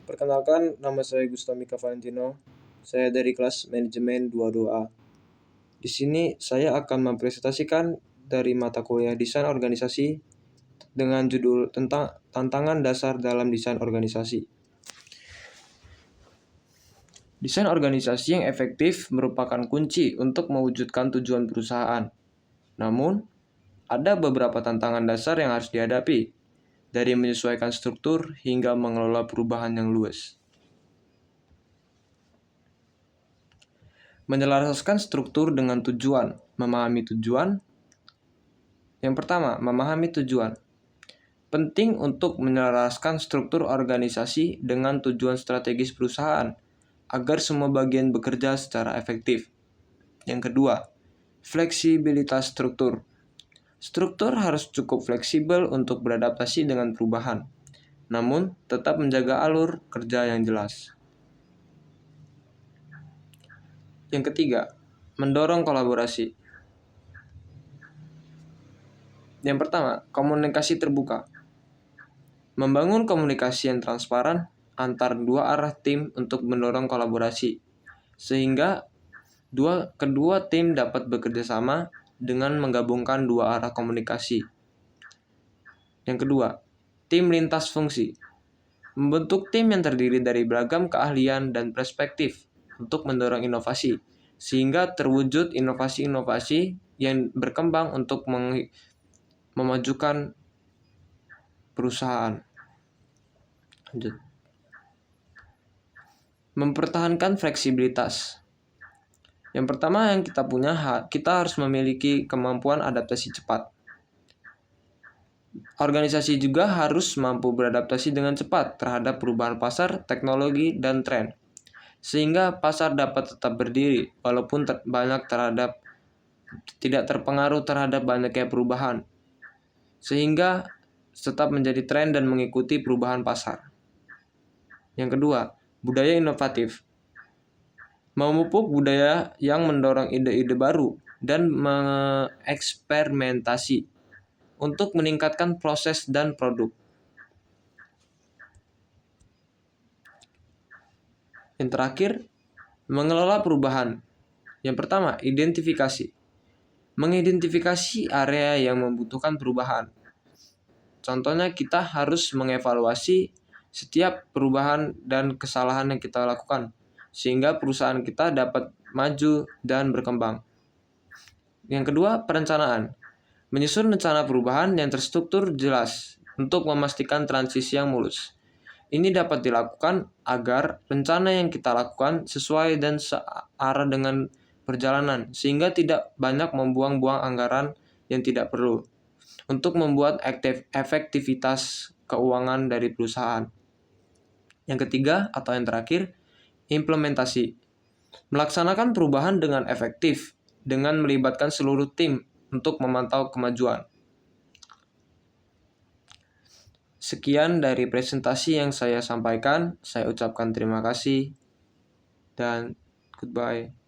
Perkenalkan, nama saya Gustamika Valentino. Saya dari kelas manajemen 22A. Di sini saya akan mempresentasikan dari mata kuliah desain organisasi dengan judul tentang tantangan dasar dalam desain organisasi. Desain organisasi yang efektif merupakan kunci untuk mewujudkan tujuan perusahaan. Namun, ada beberapa tantangan dasar yang harus dihadapi, dari menyesuaikan struktur hingga mengelola perubahan yang luas. Menyelaraskan struktur dengan tujuan, memahami tujuan. Yang pertama, memahami tujuan. Penting untuk menyelaraskan struktur organisasi dengan tujuan strategis perusahaan, agar semua bagian bekerja secara efektif. Yang kedua, fleksibilitas struktur. Struktur harus cukup fleksibel untuk beradaptasi dengan perubahan, namun tetap menjaga alur kerja yang jelas. Yang ketiga, mendorong kolaborasi. Yang pertama, komunikasi terbuka. Membangun komunikasi yang transparan antar dua arah tim untuk mendorong kolaborasi, sehingga kedua tim dapat bekerja sama dengan menggabungkan dua arah komunikasi. Yang kedua, tim lintas fungsi. Membentuk tim yang terdiri dari beragam keahlian dan perspektif untuk mendorong inovasi, sehingga terwujud inovasi-inovasi yang berkembang untuk memajukan perusahaan. Lanjut. Mempertahankan fleksibilitas. Yang pertama yang kita harus memiliki kemampuan adaptasi cepat. Organisasi juga harus mampu beradaptasi dengan cepat terhadap perubahan pasar, teknologi, dan tren, sehingga pasar dapat tetap berdiri walaupun tidak terpengaruh terhadap banyaknya perubahan, sehingga tetap menjadi tren dan mengikuti perubahan pasar. Yang kedua, budaya inovatif. Memupuk budaya yang mendorong ide-ide baru dan mengeksperimentasi untuk meningkatkan proses dan produk. Yang terakhir, mengelola perubahan. Yang pertama, identifikasi. Mengidentifikasi area yang membutuhkan perubahan. Contohnya, kita harus mengevaluasi setiap perubahan dan kesalahan yang kita lakukan, sehingga perusahaan kita dapat maju dan berkembang. Yang kedua, perencanaan. Menyusun rencana perubahan yang terstruktur jelas untuk memastikan transisi yang mulus. Ini dapat dilakukan agar rencana yang kita lakukan sesuai dan searah dengan perjalanan, sehingga tidak banyak membuang-buang anggaran yang tidak perlu untuk membuat efektivitas keuangan dari perusahaan. Yang ketiga atau yang terakhir, implementasi. Melaksanakan perubahan dengan efektif dengan melibatkan seluruh tim untuk memantau kemajuan. Sekian dari presentasi yang saya sampaikan. Saya ucapkan terima kasih dan goodbye.